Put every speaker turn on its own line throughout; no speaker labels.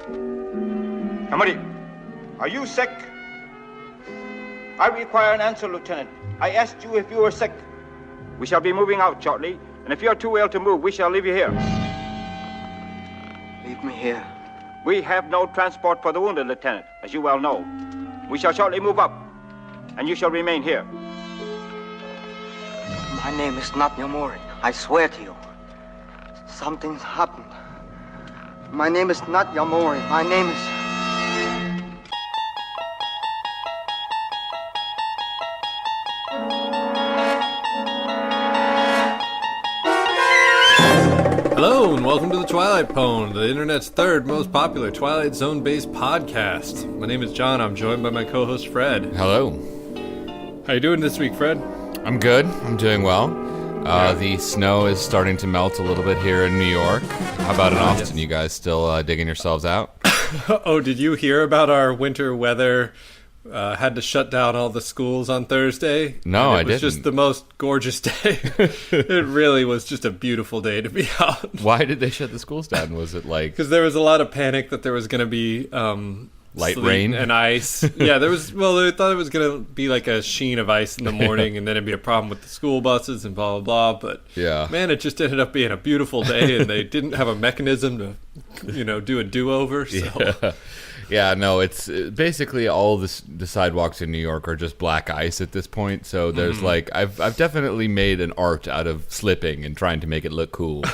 Somebody, are you sick? I require an answer, Lieutenant. I asked you if you were sick. We shall be moving out shortly, and if you're too ill to move, we shall leave you here.
Leave me here.
We have no transport for the wounded, Lieutenant, as you well know. We shall shortly move up, and you shall remain here.
My name is not Yomori. I swear to you. Something's happened. My name is not Yomori. My name is...
Hello and welcome to the Twilight Pwn, the internet's third most popular Twilight Zone-based podcast. My name is John. I'm joined by my co-host Fred.
Hello.
How you doing this week, Fred?
I'm good. I'm doing well. The snow is starting to melt a little bit here in New York. How about in Austin? Yes. You guys still digging yourselves out?
Oh, did you hear about our winter weather? Had to shut down all the schools on Thursday.
No, I didn't.
It was just the most gorgeous day. It really was just a beautiful day to be out.
Why did they shut the schools down? Was it like...
Because there was a lot of panic that there was going to be...
light rain
and ice. Yeah, there was. Well, they thought it was going to be like a sheen of ice in the morning, and then it'd be a problem with the school buses and blah blah blah. But
yeah,
man, it just ended up being a beautiful day, and they didn't have a mechanism to, do a do-over. So.
Yeah, no, it's basically all the sidewalks in New York are just black ice at this point. So there's I've definitely made an art out of slipping and trying to make it look cool.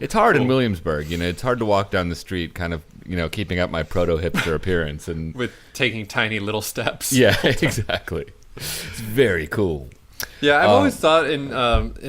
It's hard in Williamsburg, it's hard to walk down the street kind of, keeping up my proto-hipster appearance and
with taking tiny little steps.
Yeah, exactly. It's very cool.
Yeah, I've always thought in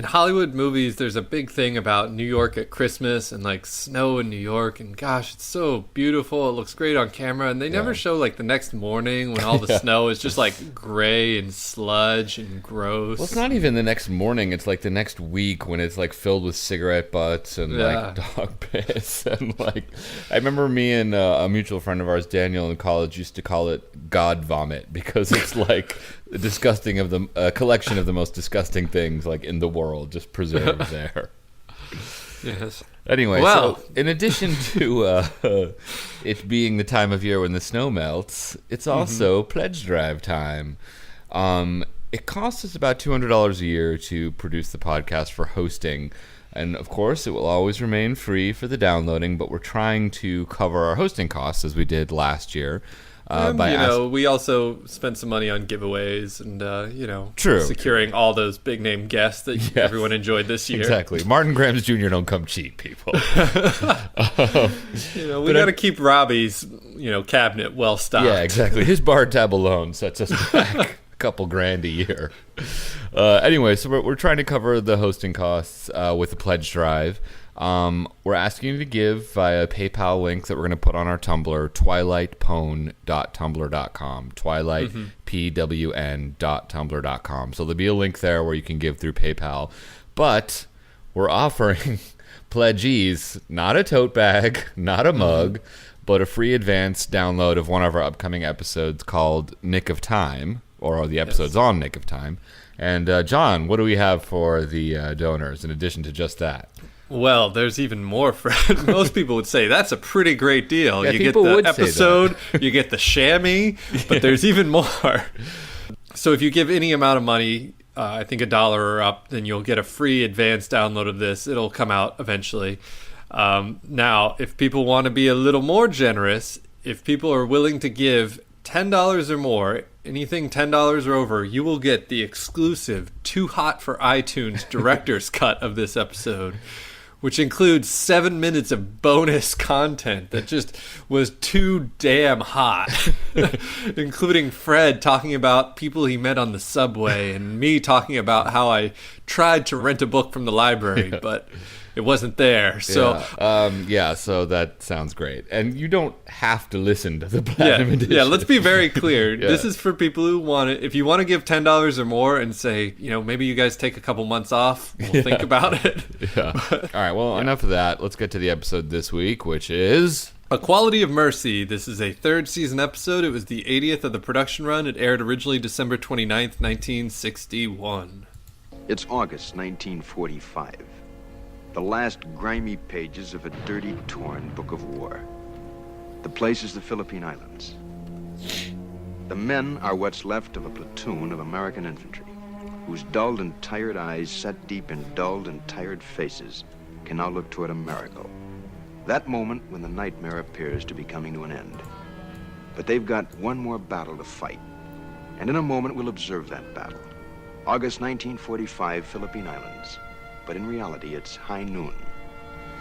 Hollywood movies, there's a big thing about New York at Christmas and like snow in New York, and gosh, it's so beautiful. It looks great on camera, and they never show like the next morning when all the snow is just like gray and sludge and gross.
Well, it's not even the next morning. It's like the next week when it's like filled with cigarette butts and like dog piss and like. I remember me and a mutual friend of ours, Daniel, in college used to call it God vomit because it's like. Disgusting of the collection of the most disgusting things like in the world just preserved there.
Yes.
Anyway, so in addition to it being the time of year when the snow melts, it's also pledge drive time. It costs us about $200 a year to produce the podcast for hosting. And, of course, it will always remain free for the downloading, but we're trying to cover our hosting costs as we did last year.
We also spent some money on giveaways and,
True.
Securing all those big-name guests that everyone enjoyed this year.
Exactly. Martin Grams Jr. don't come cheap, people.
We got to keep Robbie's, cabinet well-stocked.
Yeah, exactly. His bar tab alone sets us back a couple grand a year. Anyway, so we're trying to cover the hosting costs with a pledge drive. We're asking you to give via PayPal link that we're going to put on our Tumblr, twilightpwn.tumblr.com, twilightpwn.tumblr.com. So there'll be a link there where you can give through PayPal. But we're offering pledgees, not a tote bag, not a mug, but a free advance download of one of our upcoming episodes called Nick of Time, or the episodes on Nick of Time. And John, what do we have for the donors in addition to just that?
Well, there's even more, Fred. Most people would say that's a pretty great deal.
Yeah,
you get the episode, you get the chamois, but there's even more. So if you give any amount of money, I think $1 or up, then you'll get a free advanced download of this. It'll come out eventually. Now, if people want to be a little more generous, if people are willing to give $10 or more, anything $10 or over, you will get the exclusive Too Hot for iTunes director's cut of this episode, which includes 7 minutes of bonus content that just was too damn hot, including Fred talking about people he met on the subway and me talking about how I tried to rent a book from the library, but it wasn't there. So
so that sounds great. And you don't have to listen to the Platinum Edition.
Yeah, let's be very clear. This is for people who want it. If you want to give $10 or more and say, maybe you guys take a couple months off, we'll think about it.
Yeah. All right, well, enough of that. Let's get to the episode this week, which is...
A Quality of Mercy. This is a third season episode. It was the 80th of the production run. It aired originally December 29th, 1961.
It's August 1945. The last grimy pages of a dirty, torn book of war. The place is the Philippine Islands. The men are what's left of a platoon of American infantry, whose dulled and tired eyes, set deep in dulled and tired faces, can now look toward a miracle. That moment when the nightmare appears to be coming to an end. But they've got one more battle to fight. And in a moment, we'll observe that battle. August 1945, Philippine Islands. But in reality, it's high noon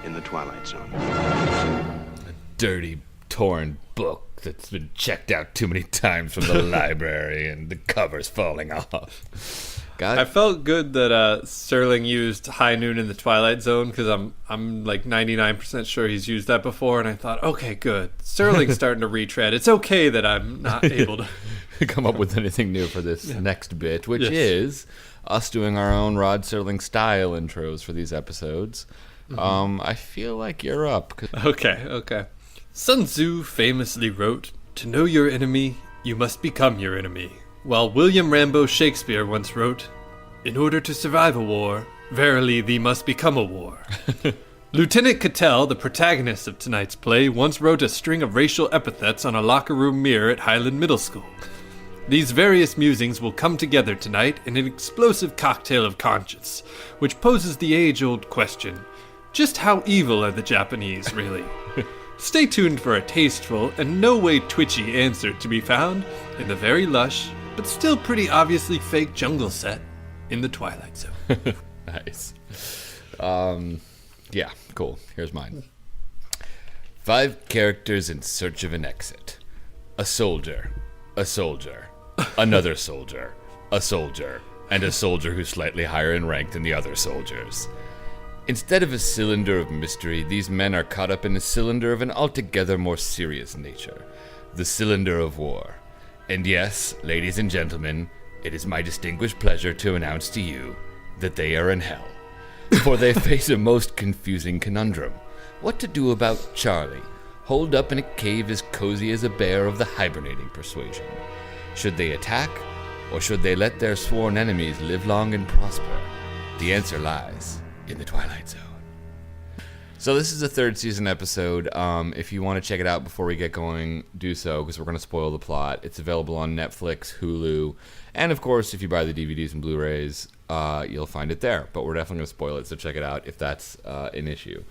in the Twilight Zone.
A dirty, torn book that's been checked out too many times from the library and the cover's falling off. God.
I felt good that Serling used High Noon in the Twilight Zone, because I'm like 99% sure he's used that before, and I thought, okay, good. Serling's starting to retread. It's okay that I'm not able to
come up with anything new for this next bit, which is us doing our own Rod Serling style intros for these episodes. I feel like you're up.
Okay. Sun Tzu famously wrote, "To know your enemy, you must become your enemy." While William Rambo Shakespeare once wrote, "In order to survive a war, verily thee must become a war." Lieutenant Cattell, the protagonist of tonight's play, once wrote a string of racial epithets on a locker room mirror at Highland Middle School. These various musings will come together tonight in an explosive cocktail of conscience, which poses the age-old question, just how evil are the Japanese, really? Stay tuned for a tasteful and no way twitchy answer to be found in the very lush, but still pretty obviously fake jungle set in the Twilight Zone.
Nice. Yeah, cool. Here's mine. 5 characters in search of an exit. A soldier, another soldier, a soldier, and a soldier who's slightly higher in rank than the other soldiers. Instead of a cylinder of mystery, these men are caught up in a cylinder of an altogether more serious nature. The cylinder of war. And yes, ladies and gentlemen, it is my distinguished pleasure to announce to you that they are in hell. For they face a most confusing conundrum. What to do about Charlie, holed up in a cave as cozy as a bear of the hibernating persuasion? Should they attack, or should they let their sworn enemies live long and prosper? The answer lies in the Twilight Zone. So this is a 3rd season episode. If you want to check it out before we get going, do so, because we're going to spoil the plot. It's available on Netflix, Hulu, and of course, if you buy the DVDs and Blu-rays, you'll find it there. But we're definitely going to spoil it, so check it out if that's an issue.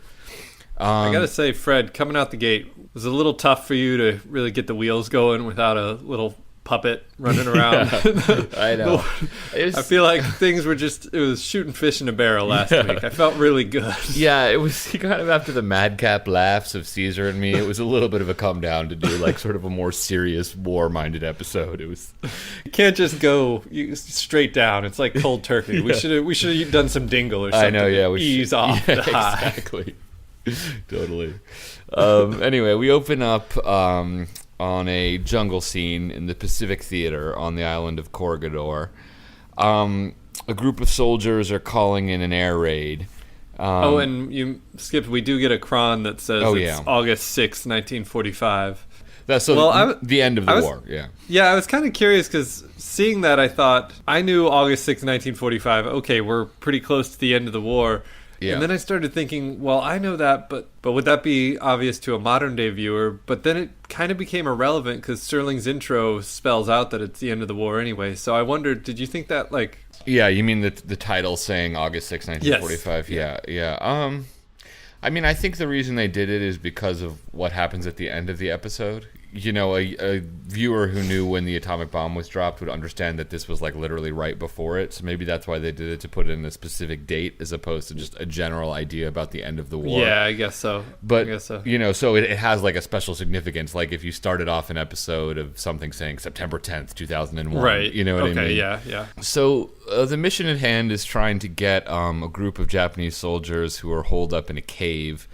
I gotta say, Fred, coming out the gate, was it a little tough for you to really get the wheels going without a little puppet running around?
I know.
I feel like things were it was shooting fish in a barrel last week. I felt really good.
Yeah, it was kind of after the madcap laughs of Caesar and me, it was a little bit of a come down to do like sort of a more serious war-minded episode. It was,
you can't just go straight down. It's like cold turkey. Yeah. We should have done some dingle or something.
I know, yeah.
We ease off the high.
Exactly. Totally. Anyway, we open up on a jungle scene in the Pacific Theater on the island of Corregidor. A group of soldiers are calling in an air raid.
And you skipped, we do get a cron that says August 6th, 1945.
That's the end of the war, yeah.
Yeah, I was kind of curious because seeing that, I thought, I knew August 6th, 1945, okay, we're pretty close to the end of the war. Yeah. And then I started thinking, well, I know that, but would that be obvious to a modern day viewer? But then it kind of became irrelevant because Serling's intro spells out that it's the end of the war anyway. So I wondered, did you think that like...
Yeah, you mean the title saying August 6, 1945? Yes. Yeah. I mean, I think the reason they did it is because of what happens at the end of the episode. You know, a viewer who knew when the atomic bomb was dropped would understand that this was like literally right before it. So maybe that's why they did it, to put it in a specific date as opposed to just a general idea about the end of the war.
Yeah, I guess so.
But, you know, so it has like a special significance. Like if you started off an episode of something saying September 10th, 2001. Right. You know what I mean?
Yeah.
So the mission at hand is trying to get a group of Japanese soldiers who are holed up in a cave.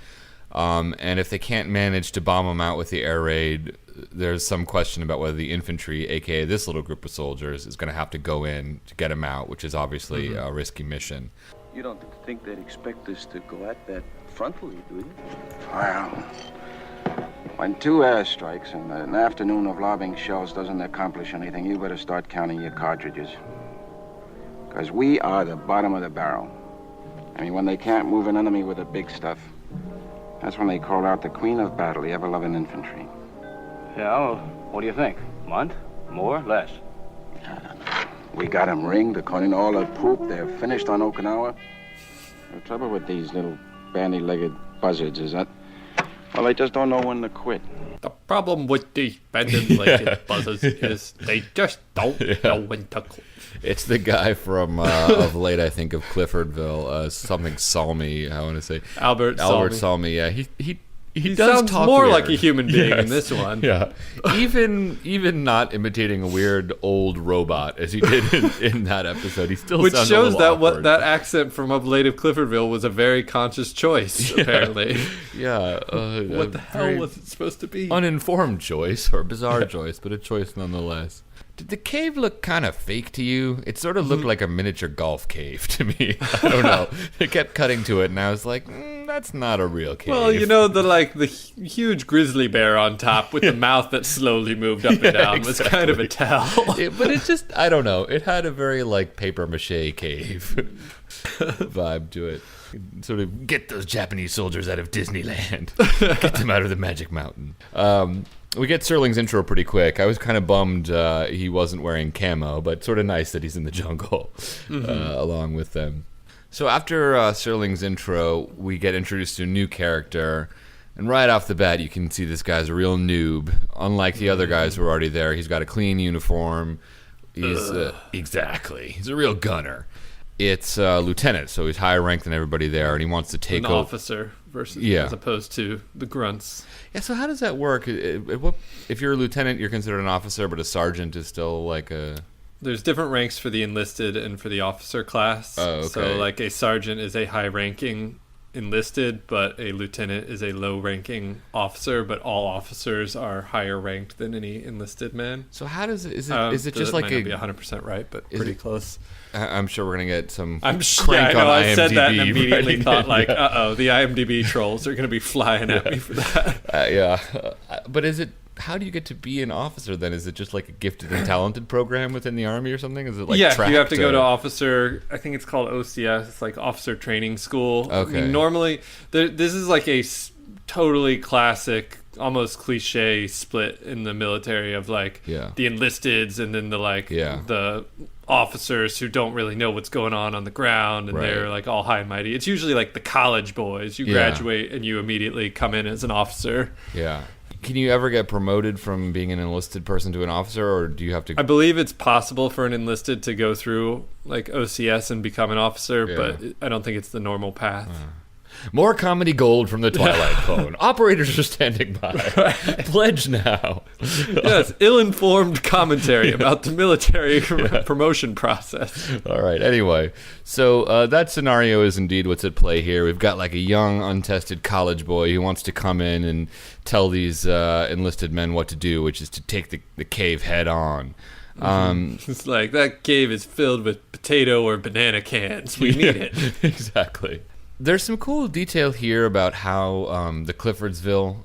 And if they can't manage to bomb them out with the air raid, there's some question about whether the infantry, aka this little group of soldiers, is going to have to go in to get them out, which is obviously a risky mission.
You don't think they'd expect us to go at that frontally, do you?
Well, when 2 airstrikes and an afternoon of lobbing shells doesn't accomplish anything, you better start counting your cartridges. Because we are the bottom of the barrel. I mean, when they can't move an enemy with the big stuff, that's when they call out the queen of battle, the ever-loving infantry.
Yeah, well, what do you think? Month? More? Less?
We got them ringed. According to all the poop, they're finished on Okinawa. The trouble with these little bandy-legged buzzards is that, well, they just don't know when to quit.
The problem with these banded-legged buzzards is they just don't know when to quit.
It's the guy from of late, I think, of Cliffordville, something Salmi, I want to say.
Albert
Salmi, yeah. He does
sounds
talk
more
weird.
like a human being in this one.
Yeah, even not imitating a weird old robot as he did in that episode, he still
Which
sounds
shows
a
that
little awkward.
that accent from of late of Cliffordville was a very conscious choice, apparently.
Yeah,
What the hell was it supposed to be?
uninformed choice or bizarre choice, but a choice nonetheless. Did the cave look kind of fake to you? It sort of looked like a miniature golf cave to me. I don't know. It kept cutting to it, and I was like, that's not a real cave.
Well, you know, the huge grizzly bear on top with the mouth that slowly moved up and down was kind of a tell.
But it just, I don't know. It had a very, paper mache cave vibe to it. Sort of get those Japanese soldiers out of Disneyland. Get them out of the Magic Mountain. We get Serling's intro pretty quick. I was kind of bummed he wasn't wearing camo, but sort of nice that he's in the jungle along with them. So after Serling's intro, we get introduced to a new character. And right off the bat, you can see this guy's a real noob. Unlike the other guys who are already there, he's got a clean uniform. He's exactly. He's a real gunner. It's lieutenant, so he's higher ranked than everybody there, and he wants to take
An officer versus as opposed to the grunts.
Yeah, so how does that work? If you're a lieutenant, you're considered an officer, but a sergeant is still like a...
There's different ranks for the enlisted and for the officer class.
Oh, okay.
So, a sergeant is a high-ranking enlisted, but a lieutenant is a low-ranking officer, but all officers are higher ranked than any enlisted man.
So how does it... Is it just like
might not be 100% right, but pretty close.
I'm sure we're going to get some
I
crank
know,
on IMDb.
I said that and immediately
right?
thought, uh-oh, the IMDb trolls are going to be flying at me for that.
But is it... How do you get to be an officer then? Is it just like a gifted and talented program within the Army or something? Is it like
you
tracked
have to go to officer, I think it's called OCS, it's like officer training school.
Okay.
I mean, normally, this is like a totally classic, almost cliche split in the military of the enlisteds and then the officers who don't really know what's going on the ground and they're all high and mighty. It's usually like the college boys. You graduate and you immediately come in as an officer.
Yeah. Can you ever get promoted from being an enlisted person to an officer, or do you have to...
I believe it's possible for an enlisted to go through OCS and become an officer, but I don't think it's the normal path.
More comedy gold from the Twilight Pwn. Operators are standing by. Pledge now.
Yes, ill-informed commentary about the military promotion process.
All right, anyway. So that scenario is indeed what's at play here. We've got a young, untested college boy who wants to come in and tell these enlisted men what to do, which is to take the cave head on.
It's like, that cave is filled with potato or banana cans. We need it.
Exactly. There's some cool detail here about how the Cliffordsville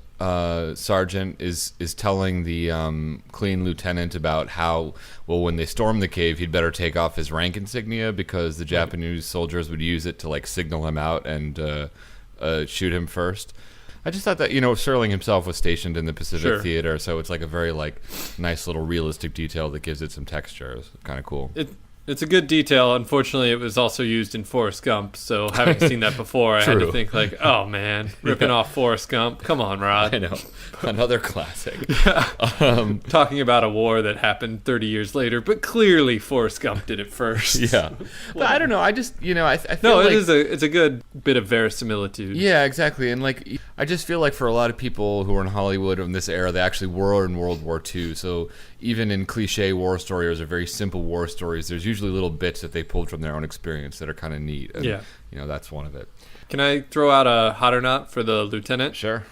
sergeant is telling the clean lieutenant about how, when they storm the cave, he'd better take off his rank insignia because the Japanese soldiers would use it to signal him out and shoot him first. I just thought that, Serling himself was stationed in the Pacific Theater, so it's a very nice little realistic detail that gives it some texture. It's kind of cool.
It's a good detail. Unfortunately, it was also used in Forrest Gump, so having seen that before, I had to think oh man, ripping off Forrest Gump. Come on, Rod.
I know. Another classic.
Talking about a war that happened 30 years later, but clearly Forrest Gump did it first.
Yeah. But I don't know. I just, I feel
it's a good bit of verisimilitude.
Yeah, exactly. And I just feel for a lot of people who are in Hollywood in this era, they actually were in World War II. So even in cliche war stories or very simple war stories, there's usually little bits that they pulled from their own experience that are kind of neat. And, that's one of it.
Can I throw out a hot or not for the lieutenant?
Sure.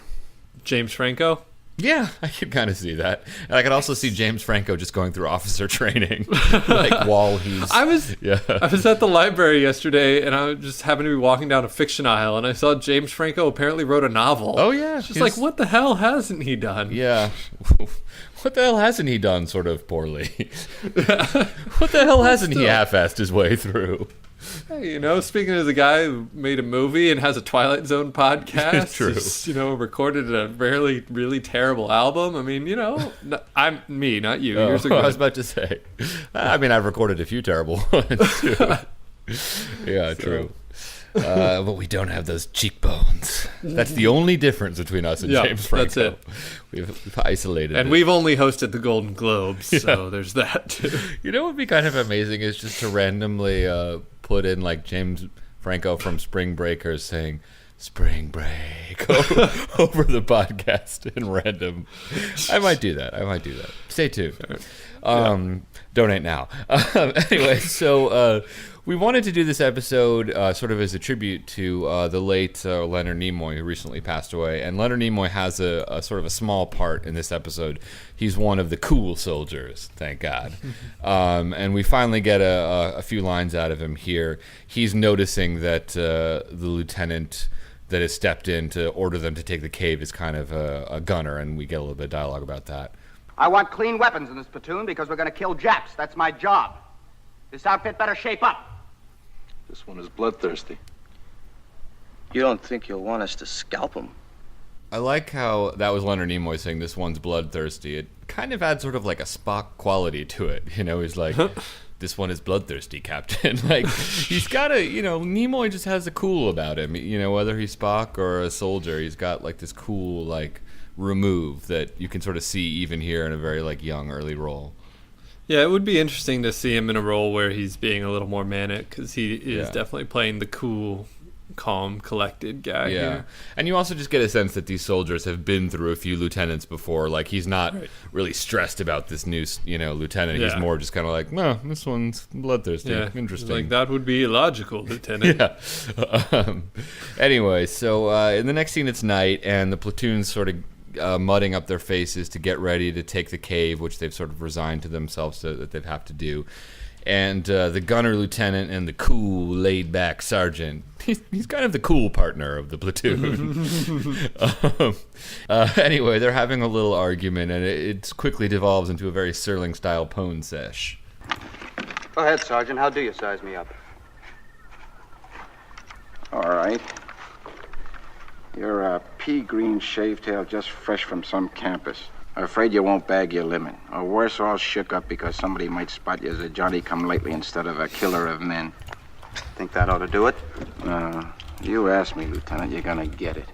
James Franco?
Yeah, I could kind of see that. And I could also see James Franco just going through officer training while he's...
I was at the library yesterday, and I just happened to be walking down a fiction aisle, and I saw James Franco apparently wrote a novel.
Oh, yeah.
It's just what the hell hasn't he done?
Yeah. What the hell hasn't he done sort of poorly? What the hell hasn't he half-assed his way through?
Hey, speaking as a guy who made a movie and has a Twilight Zone podcast,
True.
who's, recorded a really terrible album. I mean, I'm me, not you.
Oh,
Yours are good.
I was about to say. I mean, I've recorded a few terrible ones too. Yeah, true. But we don't have those cheekbones. That's the only difference between us and James Franco.
That's it.
We've isolated
And
it.
we've only hosted the Golden Globes, so there's that too.
What would be kind of amazing is just to randomly put in like James Franco from Spring Breakers saying "Spring Break" over the podcast in random. I might do that. Stay tuned. Donate now. Anyway, so we wanted to do this episode sort of as a tribute to the late Leonard Nimoy, who recently passed away. And Leonard Nimoy has a sort of a small part in this episode. He's one of the cool soldiers, thank God. And we finally get a few lines out of him here. He's noticing that the lieutenant that has stepped in to order them to take the cave is kind of a gunner, and we get a little bit of dialogue about that.
I want clean weapons in this platoon because we're going to kill Japs. That's my job. This outfit better shape up.
This one is bloodthirsty.
You don't think you'll want us to scalp him?
I like how that was Leonard Nimoy saying this one's bloodthirsty. It kind of adds sort of like a Spock quality to it. He's like, this one is bloodthirsty, Captain. Like, he's got Nimoy just has a cool about him. Whether he's Spock or a soldier, he's got like this cool, like, remove that you can sort of see even here in a very like young early role.
Yeah, it would be interesting to see him in a role where he's being a little more manic, because he is definitely playing the cool, calm, collected guy here.
And you also just get a sense that these soldiers have been through a few lieutenants before. Like, he's not really stressed about this new lieutenant. He's more just kind of like, no, this one's bloodthirsty. Interesting.
Like, that would be illogical, Lieutenant.
Anyway, so in the next scene it's night, and the platoon's sort of mudding up their faces to get ready to take the cave, which they've sort of resigned to themselves that they have to do. And the gunner lieutenant and the cool, laid-back sergeant, he's kind of the cool partner of the platoon. Anyway, they're having a little argument, and it quickly devolves into a very Serling-style pwn sesh.
Go ahead, Sergeant. How do you size me up?
All right. You're a pea-green shavetail just fresh from some campus. I'm afraid you won't bag your limit. Or worse, all shook up because somebody might spot you as a Johnny-come-lately instead of a killer of men.
Think that ought to do it?
You asked me, Lieutenant. You're gonna get it.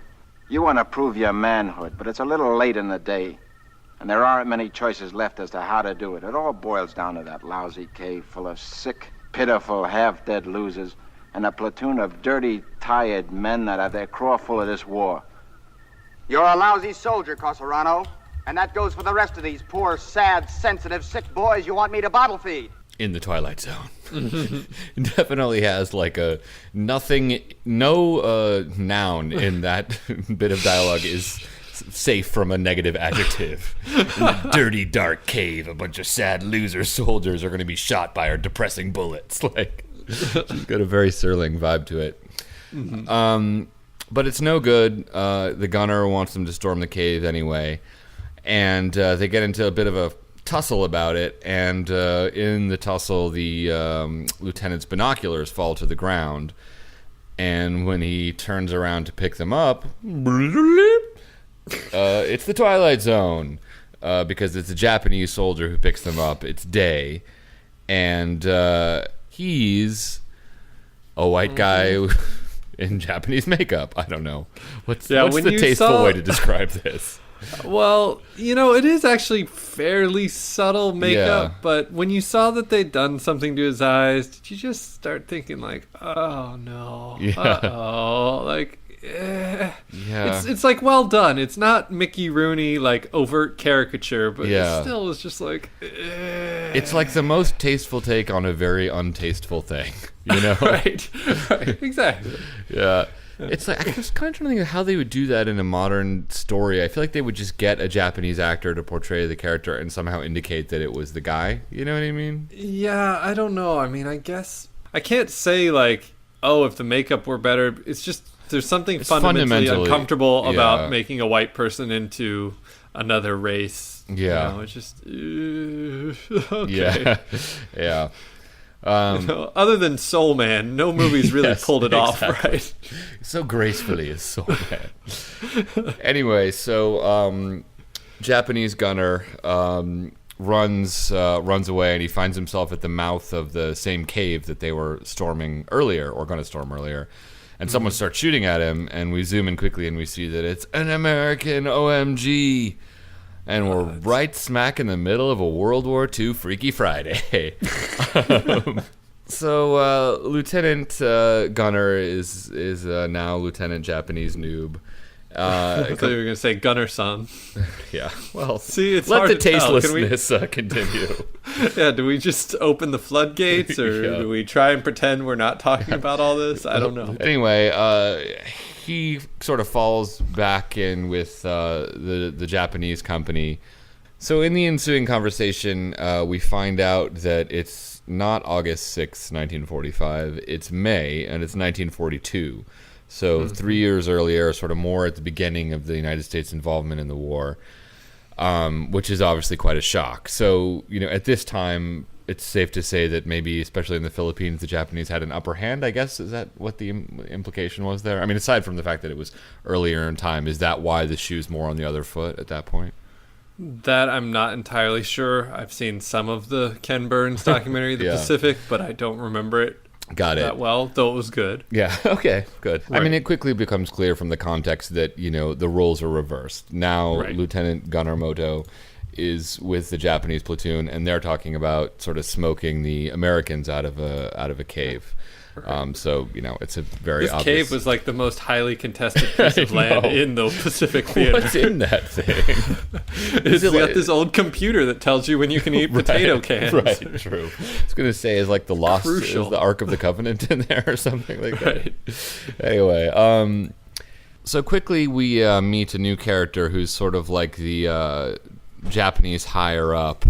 You want to prove your manhood, but it's a little late in the day. And there aren't many choices left as to how to do it. It all boils down to that lousy cave full of sick, pitiful, half-dead losers and a platoon of dirty, tired men that have their craw full of this war.
You're a lousy soldier, Coserano. And that goes for the rest of these poor, sad, sensitive, sick boys you want me to bottle feed.
In the Twilight Zone. Definitely has like a nothing, no noun in that bit of dialogue is safe from a negative adjective. In the dirty, dark cave, a bunch of sad loser soldiers are going to be shot by our depressing bullets. Like, she's got a very Serling vibe to it. But it's no good. The gunner wants them to storm the cave anyway. And they get into a bit of a tussle about it, and in the tussle, the lieutenant's binoculars fall to the ground, and when he turns around to pick them up, it's the Twilight Zone, because it's a Japanese soldier who picks them up. It's day, and he's a white guy in Japanese makeup. I don't know. What's the tasteful way to describe this?
Well, it is actually fairly subtle makeup, but when you saw that they'd done something to his eyes, did you just start thinking like, oh no, uh-oh, like, it's like well done. It's not Mickey Rooney like overt caricature, but it still was just like,
it's like the most tasteful take on a very untasteful thing,
right, exactly.
Yeah. It's like, I was kind of trying to think of how they would do that in a modern story. I feel like they would just get a Japanese actor to portray the character and somehow indicate that it was the guy. You know what I mean?
Yeah, I don't know. I mean, I guess I can't say like, oh, if the makeup were better. It's just there's something fundamentally uncomfortable about making a white person into another race.
Yeah.
It's just okay.
Yeah.
Other than Soul Man, no movie's really
Yes,
pulled it off,
exactly.
right?
So gracefully as Soul Man. Anyway, so Japanese gunner runs away, and he finds himself at the mouth of the same cave that they were storming earlier, or going to storm earlier. And someone starts shooting at him, and we zoom in quickly, and we see that it's an American OMG. And we're right smack in the middle of a World War II Freaky Friday. So Lieutenant Gunner is now Lieutenant Japanese Noob.
I thought you were going to say Gunner-san.
Yeah, well,
See, it's
let
hard
the
to tell.
tastelessness continue.
Yeah, do we just open the floodgates, or
Yeah.
do we try and pretend we're not talking about all this? I don't know.
Anyway, he sort of falls back in with the Japanese company. So in the ensuing conversation, we find out that it's not August 6th, 1945. It's May, and it's 1942. So 3 years earlier, sort of more at the beginning of the United States involvement in the war, which is obviously quite a shock. So, at this time, it's safe to say that maybe, especially in the Philippines, the Japanese had an upper hand, I guess. Is that what the implication was there? I mean, aside from the fact that it was earlier in time, is that why the shoe's more on the other foot at that point?
That I'm not entirely sure. I've seen some of the Ken Burns documentary, The
Yeah.
Pacific, but I don't remember it
Got it.
that well, though it was good.
Yeah, okay, good. I
Right.
mean, it quickly becomes clear from the context that, the roles are reversed. Now,
Right.
Lieutenant Gunner Moto is with the Japanese platoon, and they're talking about sort of smoking the Americans out of a cave. So, it's a very
This
obvious...
cave was like the most highly contested piece of
I
land
know.
in the Pacific Theater.
What's in that thing?
It's
it
got
like-
this old computer that tells you when you can eat potato cans.
Right, true. I was going to say, is like the Lost,
Crucial.
is the Ark of the Covenant in there or something like that?
Right.
Anyway, so quickly we meet a new character who's sort of like the Japanese higher up.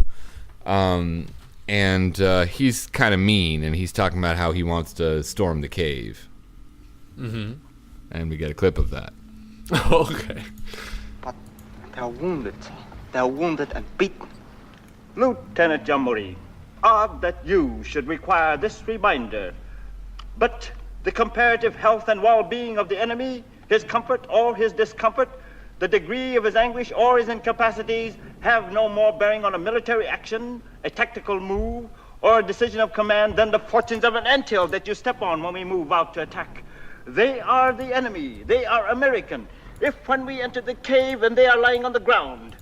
And he's kind of mean, and he's talking about how he wants to storm the cave. Mm-hmm. And we get a clip of that.
Okay.
But they're wounded. They're wounded and beaten.
Lieutenant Yamori, odd that you should require this reminder. But the comparative health and well-being of the enemy, his comfort or his discomfort, the degree of his anguish or his incapacities have no more bearing on a military action, a tactical move, or a decision of command than the fortunes of an anthill that you step on when we move out to attack. They are the enemy. They are American. If when we enter the cave and they are lying on the ground,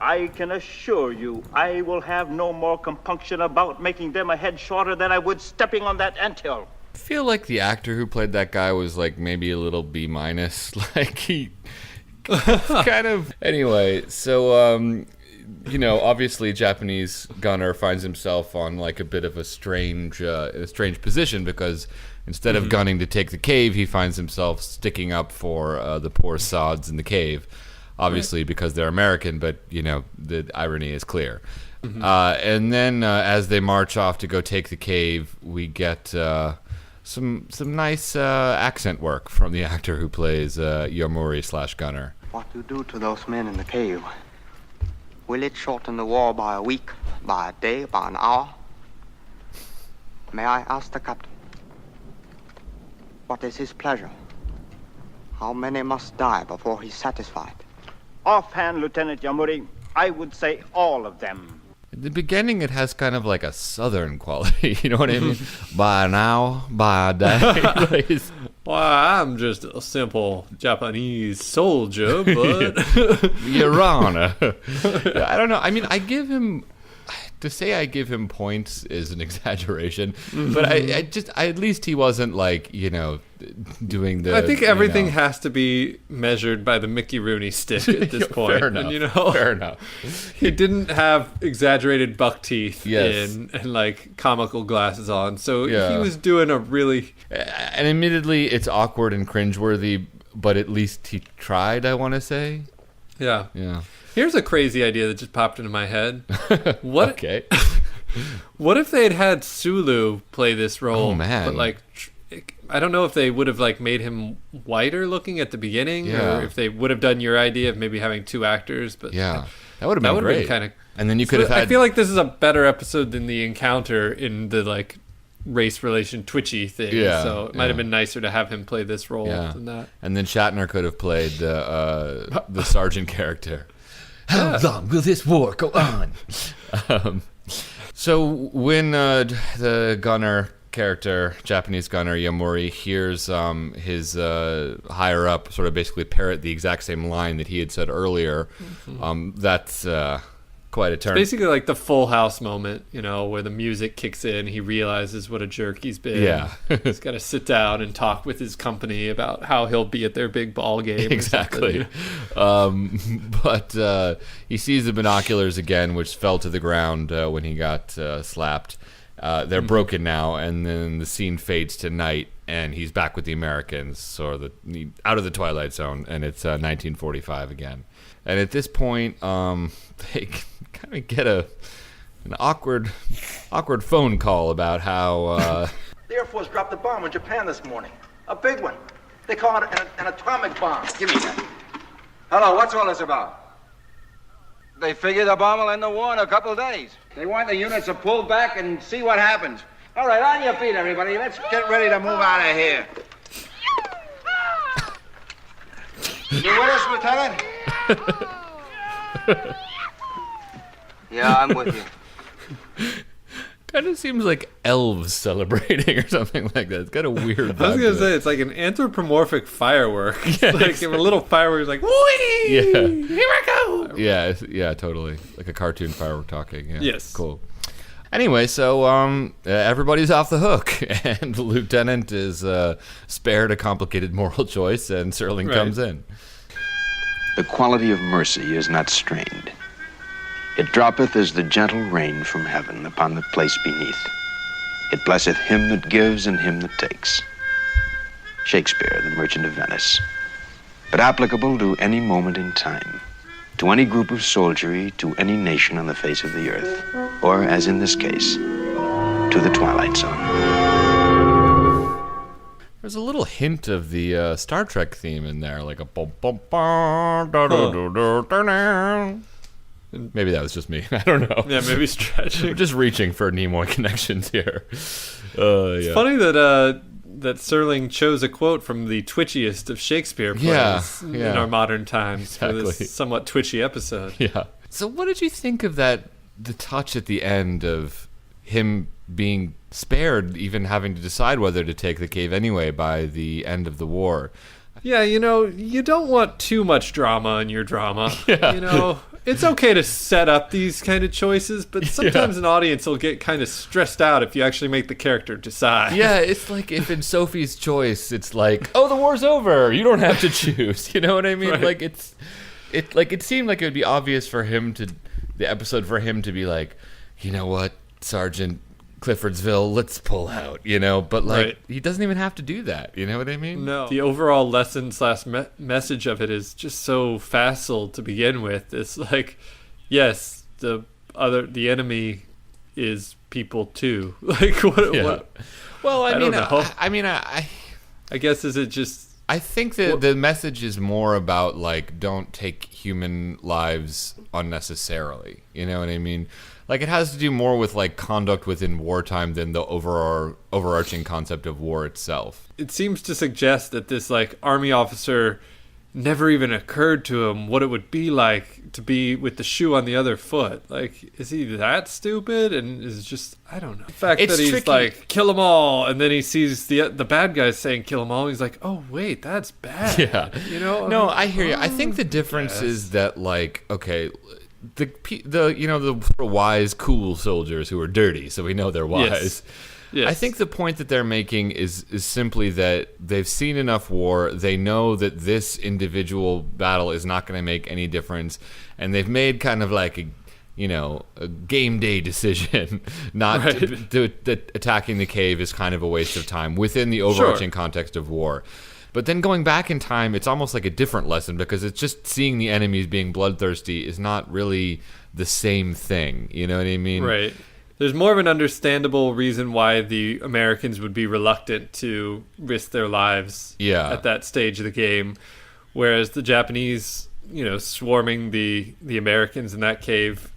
I can assure you I will have no more compunction about making them a head shorter than I would stepping on that anthill.
I feel like the actor who played that guy was like maybe a little B-. Like he kind of... Anyway, so, obviously Japanese gunner finds himself on like a bit of a strange position, because instead of gunning to take the cave, he finds himself sticking up for the poor sods in the cave. Obviously, because they're American, but, the irony is clear. And then as they march off to go take the cave, we get some nice accent work from the actor who plays Yamori/Gunner.
What you do to those men in the cave, will it shorten the war by a week, by a day, by an hour? May I ask the captain? What is his pleasure? How many must die before he's satisfied?
Offhand, Lieutenant Yamori, I would say all of them.
At the beginning, it has kind of like a southern quality, you know what I mean? By an hour, by a day. Like, it's-
Why, I'm just a simple Japanese soldier, but
Your Honor. I don't know. I mean, to say I give him points is an exaggeration, but I at least he wasn't like, doing the...
I think everything has to be measured by the Mickey Rooney stick at this point.
Fair enough.
And,
Fair enough.
he didn't have exaggerated buck teeth
Yes.
and like comical glasses on, so
Yeah.
he was doing a really...
And admittedly, it's awkward and cringeworthy, but at least he tried, I want to say.
Yeah.
Yeah.
Here's a crazy idea that just popped into my head. What?
Okay.
What if they had Sulu play this role?
Oh, man.
But like, I don't know if they would have like made him whiter looking at the beginning,
Yeah.
or if they would have done your idea of maybe having two actors. But
Yeah. That would have been
that would have
great.
been kind of
And then you could have had...
I feel like this is a better episode than the encounter in the, like, race relation twitchy thing.
Yeah,
so it might have been nicer to have him play this role than that.
And then Shatner could have played the sergeant character. How long will this war go on? So when the gunner character, Japanese gunner Yamori, hears his higher up sort of basically parrot the exact same line that he had said earlier, that's quite a turn.
It's basically like the Full House moment, you know, where the music kicks in, he realizes what a jerk he's been.
Yeah.
He's got to sit down and talk with his company about how he'll be at their big ball game.
Exactly. But he sees the binoculars again, which fell to the ground when he got slapped. They're broken now, and then the scene fades to night, and he's back with the Americans, or out of the Twilight Zone, and it's 1945 again. And at this point, they kind of get an awkward phone call about how
the Air Force dropped a bomb in Japan this morning, a big one. They call it an atomic bomb.
Give me that. Hello, what's all this about? They figure the bomb will end the war in a couple of days. They want the units to pull back and see what happens. All right, on your feet, everybody. Let's get ready to move out of here. You with us, Lieutenant?
Yeah, I'm with you.
kind of seems like elves celebrating or something like that. It's got a weird vibe.
I was going to say, it's like an anthropomorphic firework. It's like exactly. A little firework is like, whee!
Yeah.
Here I go!
Yeah, totally. Like a cartoon firework talking. Yeah.
Yes.
Cool. Anyway, so everybody's off the hook, and the lieutenant is spared a complicated moral choice, and Serling comes in.
The quality of mercy is not strained. It droppeth as the gentle rain from heaven upon the place beneath. It blesseth him that gives and him that takes. Shakespeare, The Merchant of Venice. But applicable to any moment in time, to any group of soldiery, to any nation on the face of the earth, or, as in this case, to the Twilight Zone.
There's a little hint of the Star Trek theme in there, like a bum bum bum da da da da da. Maybe that was just me. I don't know.
Yeah, maybe stretching.
We're just reaching for Nimoy connections here.
It's funny that that Serling chose a quote from the twitchiest of Shakespeare plays in our modern times for this somewhat twitchy episode.
Yeah. So what did you think of that, the touch at the end of him being spared, even having to decide whether to take the cave anyway by the end of the war?
Yeah, you don't want too much drama in your drama.
Yeah.
It's okay to set up these kind of choices, but sometimes an audience will get kind of stressed out if you actually make the character decide.
Yeah, it's like if in Sophie's Choice, it's like, oh, the war's over. You don't have to choose. You know what I mean?
Right.
Like it seemed like it would be obvious for him to be like, you know what, Sergeant Cliffordsville, let's pull out, but he doesn't even have to do that. You know what I mean?
No. The overall lesson / message of it is just so facile to begin with. It's like, yes, the enemy is people too. Like what?
Well, I
guess is it just?
I think that the message is more about like, don't take human lives unnecessarily. You know what I mean? Like, it has to do more with, like, conduct within wartime than the overarching concept of war itself.
It seems to suggest that this, like, army officer never even occurred to him what it would be like to be with the shoe on the other foot. Like, is he that stupid? And is just, I don't know. The fact that he's tricky. Like, kill them all, and then he sees the bad guys saying kill them all, and he's like, oh, wait, that's bad.
Yeah. No, I hear you. I think the difference is that, like, okay, the wise, cool soldiers who are dirty, so we know they're wise.
Yes.
I think the point that they're making is simply that they've seen enough war. They know that this individual battle is not going to make any difference, and they've made kind of like a game day decision not that attacking the cave is kind of a waste of time within the overarching context of war. But then going back in time, it's almost like a different lesson because it's just seeing the enemies being bloodthirsty is not really the same thing. You know what I mean?
Right. There's more of an understandable reason why the Americans would be reluctant to risk their lives at that stage of the game, whereas the Japanese, swarming the Americans in that cave,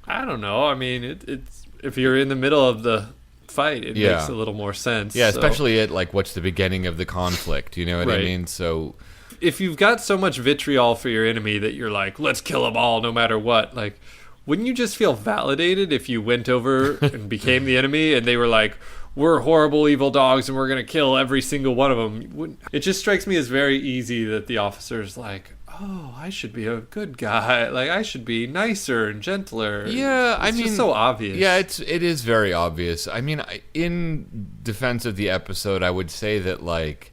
I don't know. I mean, it's if you're in the middle of the fight, it makes a little more sense.
Yeah,
so.
Especially at like what's the beginning of the conflict. You know what I mean? So
if you've got so much vitriol for your enemy that you're like, let's kill them all no matter what, like, wouldn't you just feel validated if you went over and became the enemy and they were like, we're horrible evil dogs and we're going to kill every single one of them? It just strikes me as very easy that the officer's like, oh, I should be a good guy. Like, I should be nicer and gentler.
Yeah,
it's just so obvious.
Yeah, it is very obvious. I mean, in defense of the episode, I would say that, like,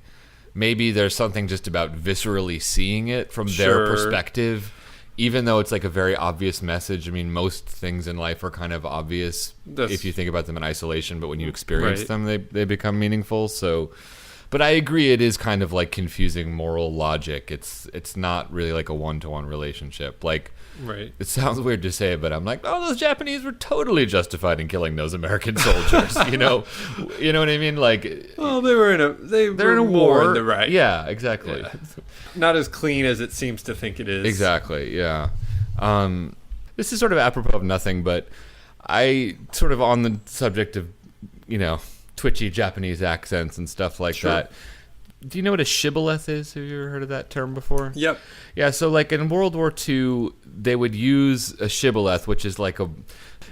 maybe there's something just about viscerally seeing it from their perspective, even though it's like a very obvious message. I mean, most things in life are kind of obvious if you think about them in isolation, but when you experience them, they become meaningful. So, but I agree, it is kind of like confusing moral logic. It's not really like a one-to-one relationship. Like, it sounds weird to say, but I'm like, oh, those Japanese were totally justified in killing those American soldiers. you know what I mean? Like,
well, they're in a war in the right.
Yeah, exactly.
Yeah. Not as clean as it seems to think it is.
Exactly. Yeah. This is sort of apropos of nothing, but I sort of on the subject of, twitchy Japanese accents and stuff like that. Do you know what a shibboleth is? Have you ever heard of that term before?
Yep.
Yeah, so like in World War II, they would use a shibboleth, which is like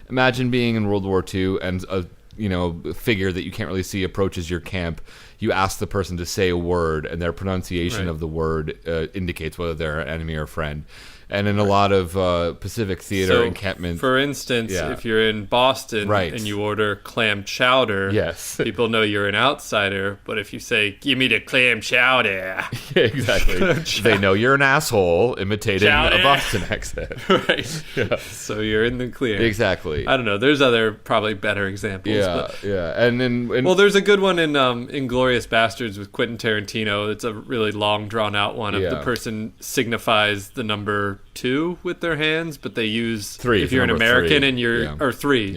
imagine being in World War II and a figure that you can't really see approaches your camp. You ask the person to say a word, and their pronunciation of the word indicates whether they're an enemy or a friend. And in a lot of Pacific theater encampments...
For instance, if you're in Boston and you order clam chowder, people know you're an outsider. But if you say, give me the clam chowder...
Yeah, exactly. They know you're an asshole imitating a Boston accent.
Yeah. So you're in the clear.
Exactly.
I don't know. There's other probably better examples.
Yeah. And
well, there's a good one in Inglourious Bastards with Quentin Tarantino. It's a really long, drawn-out one of the person signifies the number 2 with their hands, but they use
3
if you're an American
3.
and you're or 3.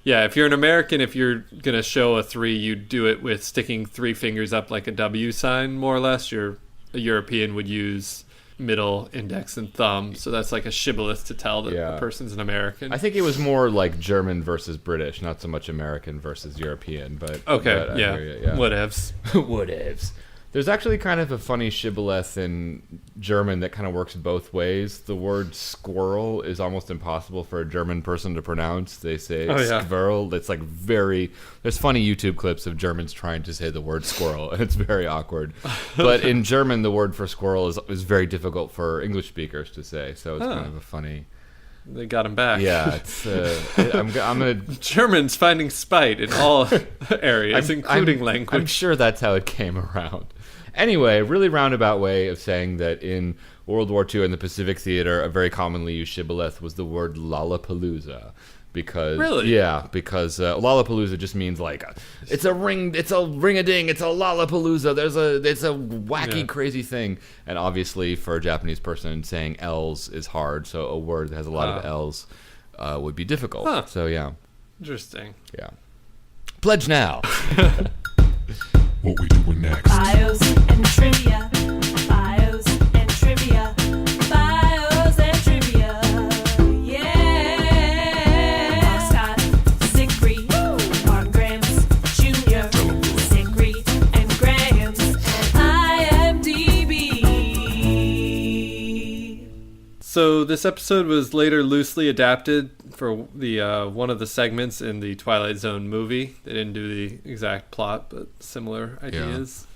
Yeah, if you're an American, if you're gonna show a 3, you do it with sticking 3 fingers up like a W sign, more or less. A European would use middle, index, and thumb, so that's like a shibboleth to tell that the person's an American.
I think it was more like German versus British, not so much American versus European. But
whatevs.
Whatevs. There's actually kind of a funny shibboleth in German that kind of works both ways. The word squirrel is almost impossible for a German person to pronounce. They say squirrel. It's like there's funny YouTube clips of Germans trying to say the word squirrel, and it's very awkward. But in German, the word for squirrel is very difficult for English speakers to say, so it's kind of a funny...
They got him back.
Yeah, it's. I'm gonna.
Germans finding spite in all areas, including language.
I'm sure that's how it came around. Anyway, really roundabout way of saying that in World War II in the Pacific Theater, a very commonly used shibboleth was the word Lollapalooza. Because Lollapalooza just means like it's a ring-a-ding, it's a Lollapalooza. It's a wacky, crazy thing. And obviously, for a Japanese person, saying L's is hard. So a word that has a lot of L's would be difficult.
Huh.
So yeah,
interesting.
Yeah, pledge now.
What we doing next?
Bios and trivia. Bios and trivia. Bios and trivia.
So this episode was later loosely adapted for the one of the segments in the Twilight Zone movie. They didn't do the exact plot, but similar ideas.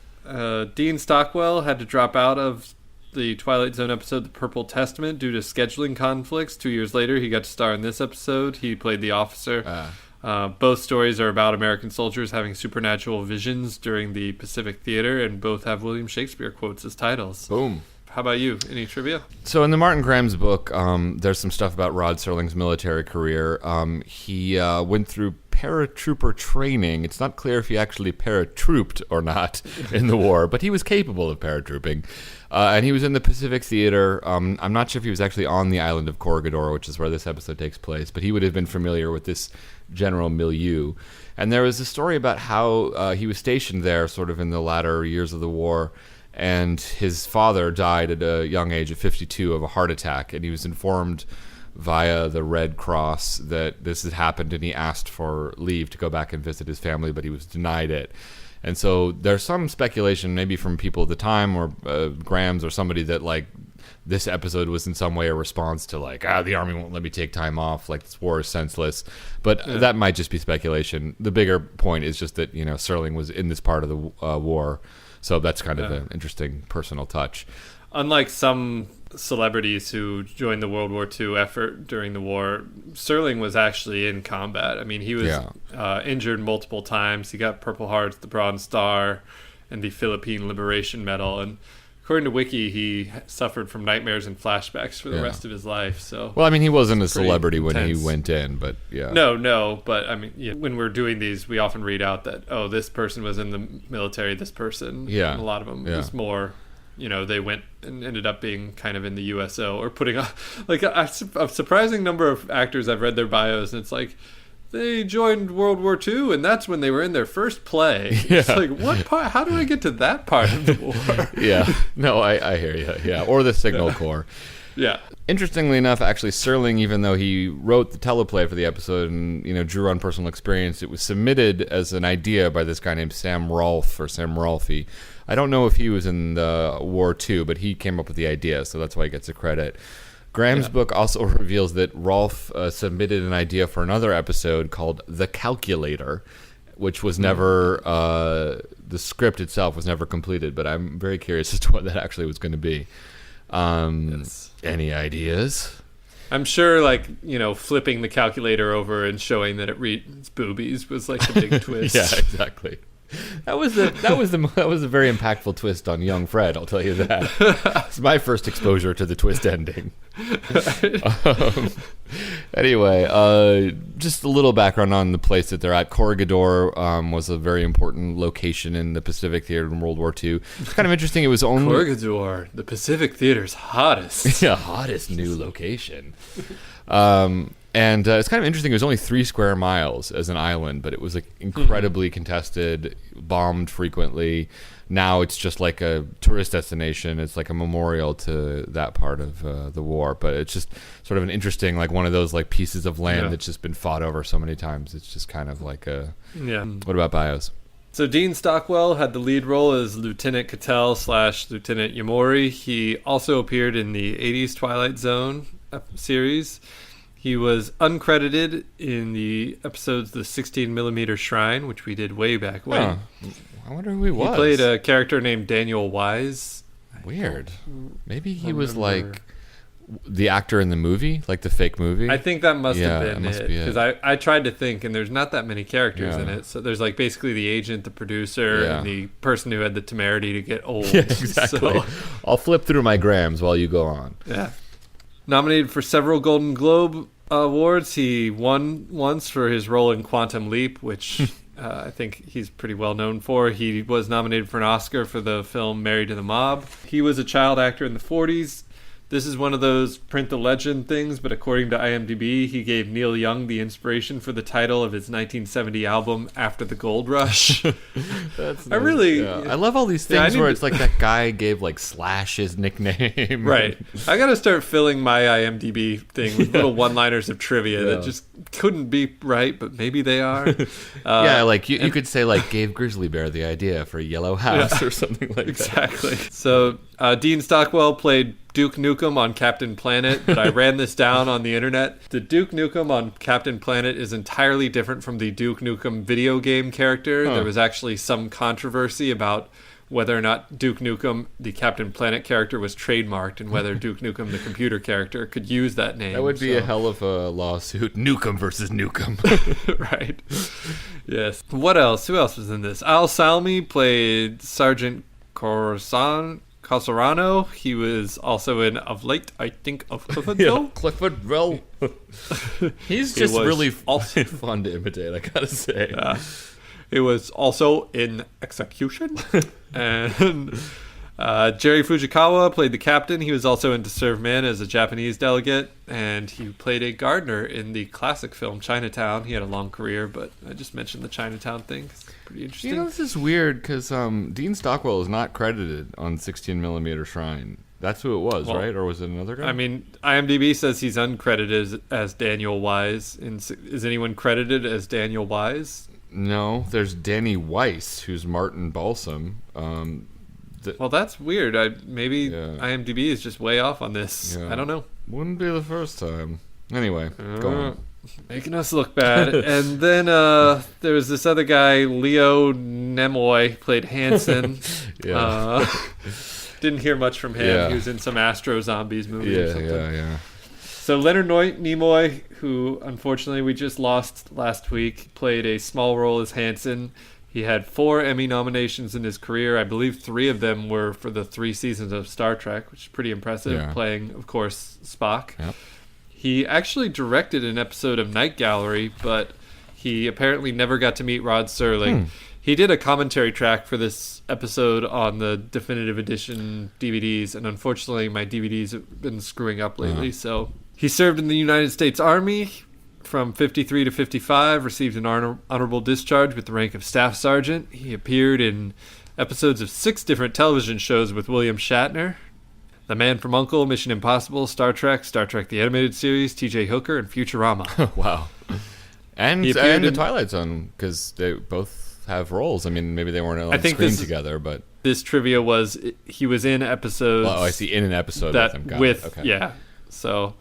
Dean Stockwell had to drop out of the Twilight Zone episode The Purple Testament due to scheduling conflicts. 2 years later, he got to star in this episode. He played the officer. Both stories are about American soldiers having supernatural visions during the Pacific Theater, and both have William Shakespeare quotes as titles.
Boom.
How about you? Any trivia?
So in the Martin Graham's book, there's some stuff about Rod Serling's military career. He went through paratrooper training. It's not clear if he actually paratrooped or not in the war, but he was capable of paratrooping. And he was in the Pacific Theater. I'm not sure if he was actually on the island of Corregidor, which is where this episode takes place, but he would have been familiar with this general milieu. And there was a story about how he was stationed there sort of in the latter years of the war, and his father died at a young age of 52 of a heart attack, and he was informed via the Red Cross that this had happened, and he asked for leave to go back and visit his family, but he was denied it. And so there's some speculation, maybe from people at the time or Grams or somebody, that like this episode was in some way a response to like, the army won't let me take time off, like this war is senseless. But that might just be speculation. The bigger point is just that, Serling was in this part of the war. So that's kind of an interesting personal touch.
Unlike some celebrities who joined the World War II effort during the war, Serling was actually in combat. I mean, he was injured multiple times. He got Purple Hearts, the Bronze Star, and the Philippine Liberation Medal. And according to Wiki, he suffered from nightmares and flashbacks for the rest of his life. So,
well, I mean, he wasn't a celebrity when he went in, but
No, but I mean, when we're doing these, we often read out that, this person was in the military, this person.
Yeah.
And a lot of them was more... they went and ended up being kind of in the USO or putting on like a surprising number of actors. I've read their bios, and it's like they joined World War II, and that's when they were in their first play.
Yeah.
It's like, what part? How do I get to that part of the war?
Yeah, no, I hear you. Yeah, or the Signal Corps.
Yeah.
Interestingly enough, actually, Serling, even though he wrote the teleplay for the episode and drew on personal experience, it was submitted as an idea by this guy named Sam Rolfe or Sam Rolfe. I don't know if he was in the war too, but he came up with the idea, so that's why he gets the credit. Graham's book also reveals that Rolfe submitted an idea for another episode called The Calculator, which was never, the script itself was never completed, but I'm very curious as to what that actually was going to be. Any ideas?
I'm sure, flipping the calculator over and showing that it reads boobies was like the big twist.
Yeah, exactly. That was a very impactful twist on young Fred, I'll tell you that. It's my first exposure to the twist ending. Anyway, just a little background on the place that they're at. Corregidor was a very important location in the Pacific Theater in World War II. It's kind of interesting. It was only...
Corregidor, the Pacific Theater's hottest.
Yeah, hottest new location. And it's kind of interesting. It was only 3 square miles as an island, but it was like incredibly contested, bombed frequently. Now it's just like a tourist destination. It's like a memorial to that part of the war. But it's just sort of an interesting, like one of those like pieces of land that's just been fought over so many times. It's just kind of like a... Yeah. What about bios?
So Dean Stockwell had the lead role as Lieutenant Cattell / Lieutenant Yamori. He also appeared in the 80s Twilight Zone series. He was uncredited in the episodes The 16mm Shrine, which we did way back when.
Huh. I wonder who he was.
He played a character named Daniel Wise.
Weird. Maybe he was like the actor in the movie, like the fake movie.
I think that must have been it. Because I tried to think, and there's not that many characters in it. So there's like basically the agent, the producer, and the person who had the temerity to get old.
Yeah, exactly. So,
I'll
flip through my grams while you go on.
Yeah. Nominated for several Golden Globe awards. He won once for his role in Quantum Leap, which I think he's pretty well known for. He was nominated for an Oscar for the film Married to the Mob. He was a child actor in the 40s. This is one of those print the legend things, but according to IMDb, he gave Neil Young the inspiration for the title of his 1970 album, After the Gold Rush.
That's nice.
I
love all these things where it's like that guy gave like Slash his nickname.
Right. I got to start filling my IMDb thing with little one-liners of trivia that just couldn't be right, but maybe they are.
Like you could say like gave Grizzly Bear the idea for Yellow House or something like that.
Exactly. So Dean Stockwell played Duke Nukem on Captain Planet, but I ran this down on the internet. The Duke Nukem on Captain Planet is entirely different from the Duke Nukem video game character. There was actually some controversy about whether or not Duke Nukem, the Captain Planet character, was trademarked and whether Duke Nukem, the computer character, could use that name.
That would be a hell of a lawsuit. Nukem versus Nukem.
Right. Yes. What else? Who else was in this? Al Salmi played Sergeant Casarano. He was also in Of Late, I Think of Cliffordville.
Cliffordville. He's just really fun to imitate, I gotta say.
He was also in Execution. And Jerry Fujikawa played the captain. He was also in To Serve Man as a Japanese delegate. And he played a gardener in the classic film Chinatown. He had a long career, but I just mentioned the Chinatown thing. It's pretty interesting.
This is weird because Dean Stockwell is not credited on 16mm Shrine. That's who it was, right? Or was it another guy?
I mean, IMDb says he's uncredited as Daniel Wise. Is anyone credited as Daniel Wise?
No, there's Danny Weiss, who's Martin Balsam.
Well, that's weird. Maybe IMDb is just way off on this.
Yeah.
I don't know.
Wouldn't be the first time. Anyway, go on.
Making us look bad. And then there was this other guy, Leo Nimoy, played Hanson. Didn't hear much from him.
Yeah.
He was in some Astro Zombies movie or something.
Yeah.
So Leonard Nimoy, who unfortunately we just lost last week, played a small role as Hanson. He had 4 Emmy nominations in his career. I believe 3 of them were for the 3 seasons of Star Trek, which is pretty impressive, playing, of course, Spock.
Yep.
He actually directed an episode of Night Gallery, but he apparently never got to meet Rod Serling. He did a commentary track for this episode on the Definitive Edition DVDs, and unfortunately my DVDs have been screwing up lately. So he served in the United States Army from 53 to 55, received an honorable discharge with the rank of Staff Sergeant. He appeared in episodes of 6 different television shows with William Shatner. The Man from U.N.C.L.E., Mission Impossible, Star Trek the Animated Series, T.J. Hooker, and Futurama.
Wow. And the Twilight Zone, because they both have roles. I mean, maybe they weren't on screen together, but
this trivia was he was in episodes.
Oh, I see. In an episode with them. Got it. Okay.
Yeah. So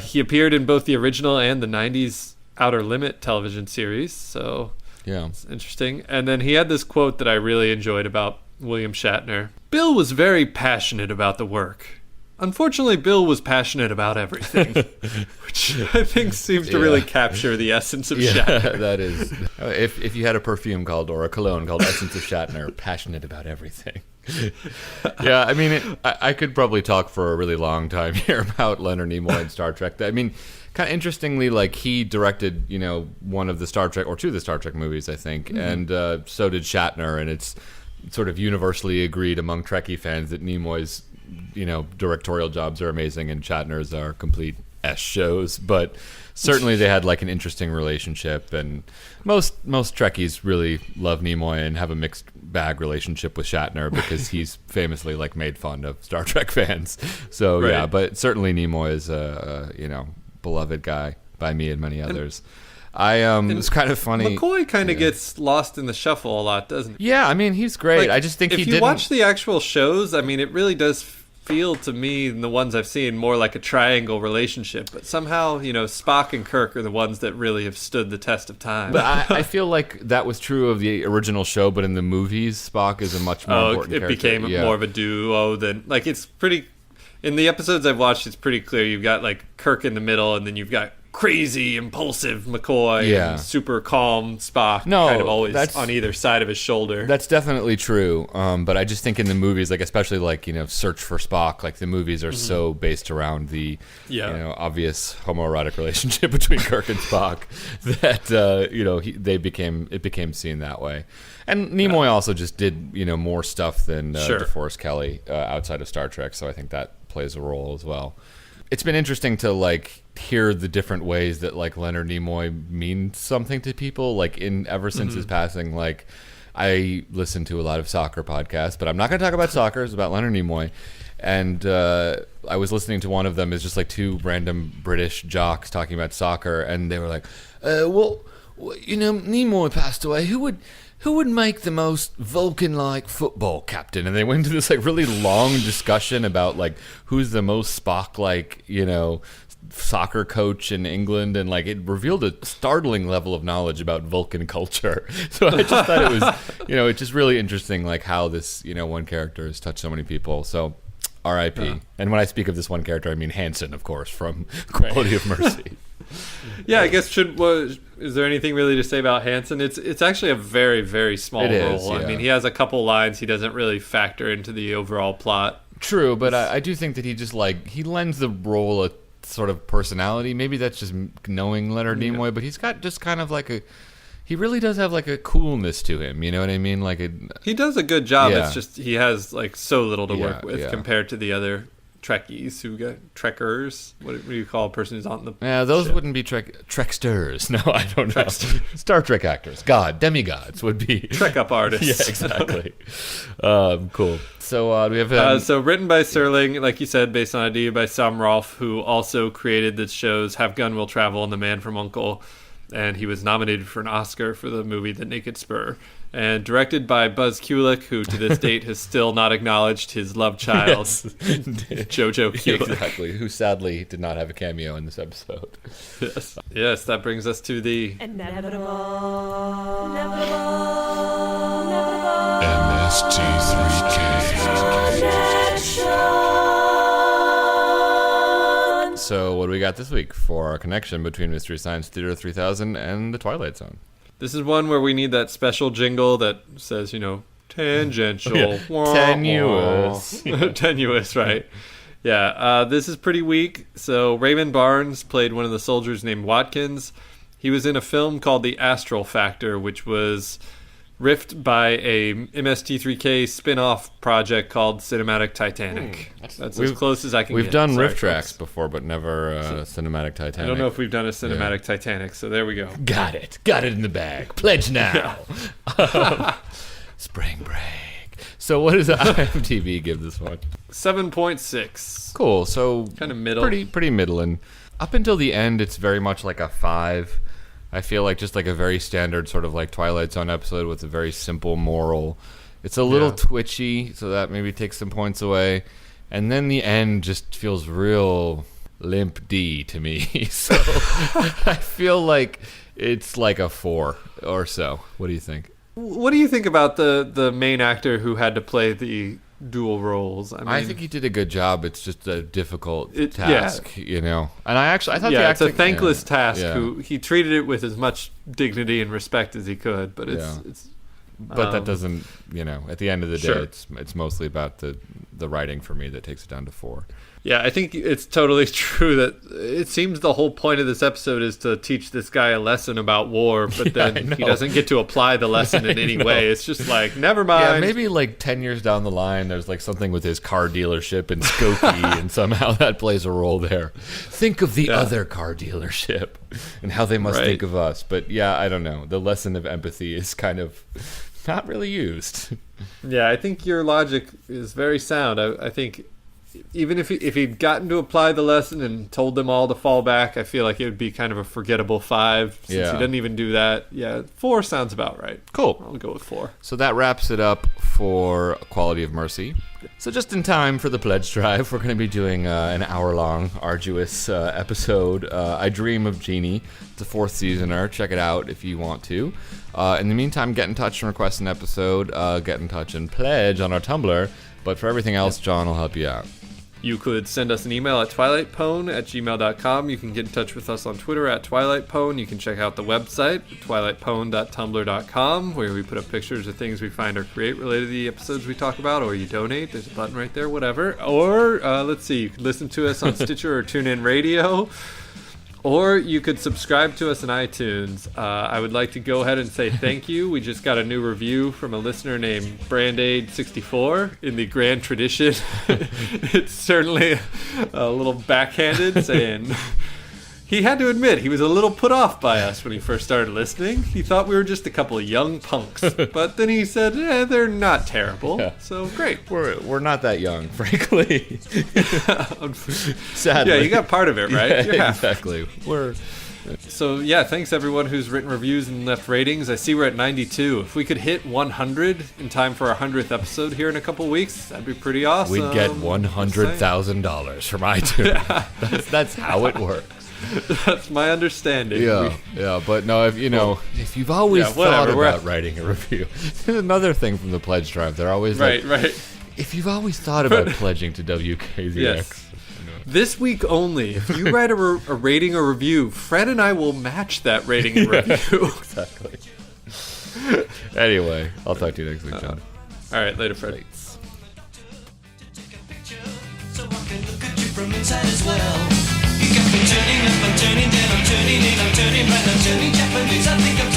he appeared in both the original and the '90s Outer Limit television series. So it's interesting. And then he had this quote that I really enjoyed about William Shatner. Bill was very passionate about the work. Unfortunately, Bill was passionate about everything, which I think seems to really capture the essence of Shatner.
That is. If you had a perfume or a cologne called Essence of Shatner, passionate about everything. Yeah, I mean, I could probably talk for a really long time here about Leonard Nimoy and Star Trek. I mean, kind of interestingly, like he directed, one of the Star Trek, or 2 of the Star Trek movies, I think, and so did Shatner, and it's sort of universally agreed among Trekkie fans that Nimoy's directorial jobs are amazing and Shatner's are complete shows, but certainly they had like an interesting relationship, and most Trekkies really love Nimoy and have a mixed bag relationship with Shatner because he's famously like made fun of Star Trek fans. So yeah, but certainly Nimoy is a beloved guy by me and many others. It's kind of funny.
McCoy kind of gets lost in the shuffle a lot, doesn't he?
Yeah, I mean, he's great.
Like,
I just think
if you watch the actual shows, I mean, it really does feel to me, in the ones I've seen, more like a triangle relationship. But somehow, Spock and Kirk are the ones that really have stood the test of time.
But I feel like that was true of the original show, but in the movies, Spock is a much more important character.
It became more of a duo than... Like, it's pretty... In the episodes I've watched, it's pretty clear. You've got, like, Kirk in the middle, and then you've got crazy, impulsive McCoy and super calm Spock, kind of always on either side of his shoulder.
That's definitely true. But I just think in the movies, like especially like Search for Spock, like the movies are so based around the obvious homoerotic relationship between Kirk and Spock that it became seen that way. And Nimoy also just did more stuff than DeForest Kelley outside of Star Trek, so I think that plays a role as well. It's been interesting to like hear the different ways that like Leonard Nimoy means something to people. Like ever since his passing, like I listen to a lot of soccer podcasts, but I'm not going to talk about soccer. It's about Leonard Nimoy, and I was listening to one of them. It's just like 2 random British jocks talking about soccer, and they were like, Nimoy passed away. Who would make the most Vulcan-like football captain? And they went into this like really long discussion about like who's the most Spock-like, soccer coach in England, and like it revealed a startling level of knowledge about Vulcan culture. So I just thought it was, it's just really interesting like how this, one character has touched so many people. So R.I.P. And when I speak of this one character, I mean Hanson, of course, from Quality of Mercy.
Yeah, I guess is there anything really to say about Hanson? It's actually a very, very small role. I mean, he has a couple lines. He doesn't really factor into the overall plot.
True, but I do think that he just he lends the role a sort of personality. Maybe that's just knowing Leonard Nimoy, but he's got just kind of like he really does have like a coolness to him. You know what I mean? Like
he does a good job. Yeah. It's just he has like so little to work with compared to the other Trekkies who got Trekkers. What do you call a person who's on the
Yeah, those
ship?
wouldn't be Treksters. No, I don't know. Star Trek actors. Demigods would be.
Trek up artists.
Yeah, exactly. Cool. So we have...
so written by Serling, like you said, based on an idea by Sam Rolfe, who also created the shows Have Gun Will Travel and The Man from U.N.C.L.E. And he was nominated for an Oscar for the movie The Naked Spur. And directed by Buzz Kulick, who to this date has still not acknowledged his love child, Jojo Kulick.
Exactly, who sadly did not have a cameo in this episode.
Yes, that brings us to the...
Inevitable.
MST3K.
So what do we got this week for our connection between Mystery Science Theater 3000 and the Twilight Zone?
This is one where we need that special jingle that says, tangential.
Yeah. Tenuous.
Tenuous, right. Yeah, this is pretty weak. So Raymond Barnes played one of the soldiers named Watkins. He was in a film called The Astral Factor, which was riffed by a MST3K spin-off project called Cinematic Titanic. That's as close as I can get.
We've done
Sorry,
riff tracks
folks.
before, but never Cinematic Titanic.
I don't know if we've done a Cinematic Titanic, so there we go.
Got it in the bag. Pledge now. Spring break. So what does IMDb give this one?
7.6.
Cool. So
kind of middle.
Pretty middling. Up until the end, it's very much like a 5. I feel like just like a very standard sort of like Twilight Zone episode with a very simple moral. It's a little twitchy, so that maybe takes some points away. And then the end just feels real limp D to me. So I feel like it's like a 4 or so. What do you think?
What do you think about the main actor who had to play the dual roles?
I think he did a good job. It's just a difficult task, And I thought the
it's
acting,
a thankless task.
Yeah.
Who he treated it with as much dignity and respect as he could, but it's
But that doesn't, at the end of the day,
Sure.
it's mostly about the writing for me that takes it down to 4.
Yeah, I think it's totally true that it seems the whole point of this episode is to teach this guy a lesson about war, but then he doesn't get to apply the lesson in any way. It's just like, never mind.
Yeah, maybe like 10 years down the line, there's like something with his car dealership in Skokie, and somehow that plays a role there. Think of the other car dealership and how they must think of us. But yeah, I don't know. The lesson of empathy is kind of not really used.
Yeah, I think your logic is very sound. I think even if he'd gotten to apply the lesson and told them all to fall back, I feel like it would be kind of a forgettable 5. Since he didn't even do that. Yeah, 4 sounds about right.
Cool.
I'll go with 4.
So that wraps it up for Quality of Mercy. So just in time for the pledge drive, we're going to be doing an hour-long, arduous episode. I Dream of Jeannie. It's a 4th seasoner. Check it out if you want to. In the meantime, get in touch and request an episode. Get in touch and pledge on our Tumblr. But for everything else, John will help you out.
You could send us an email at twilightpwn@gmail.com. You can get in touch with us on Twitter at twilightpwn. You can check out the website, twilightpwn.tumblr.com, where we put up pictures of things we find or create related to the episodes we talk about, or you donate. There's a button right there, whatever. Or, let's see, you can listen to us on Stitcher or TuneIn Radio. Or you could subscribe to us on iTunes. I would like to go ahead and say thank you. We just got a new review from a listener named Brandaid64 in the grand tradition. It's certainly a little backhanded, saying he had to admit he was a little put off by us when he first started listening. He thought we were just a couple of young punks. But then he said, they're not terrible. Yeah. So great.
We're not that young, frankly. Sadly.
Yeah, you got part of it, right?
Yeah,
You're half.
exactly.
So yeah, thanks everyone who's written reviews and left ratings. I see we're at 92. If we could hit 100 in time for our 100th episode here in a couple weeks, that'd be pretty awesome.
We'd get $100,000 from iTunes. That's how it works.
That's my understanding.
Yeah, but no, if you've always thought about writing a review, there's another thing from the pledge drive. They're always
right.
If you've always thought about pledging to WKZX.
Yes. This week only, if you write a rating or review, Fred and I will match that rating and review.
Exactly. Anyway, I'll talk to you next week, John.
All right, later, Fred.
So I can look at you from inside as well. You got me turning up, I'm turning down, I'm turning in, I'm turning right, I'm turning Japanese. I think I'm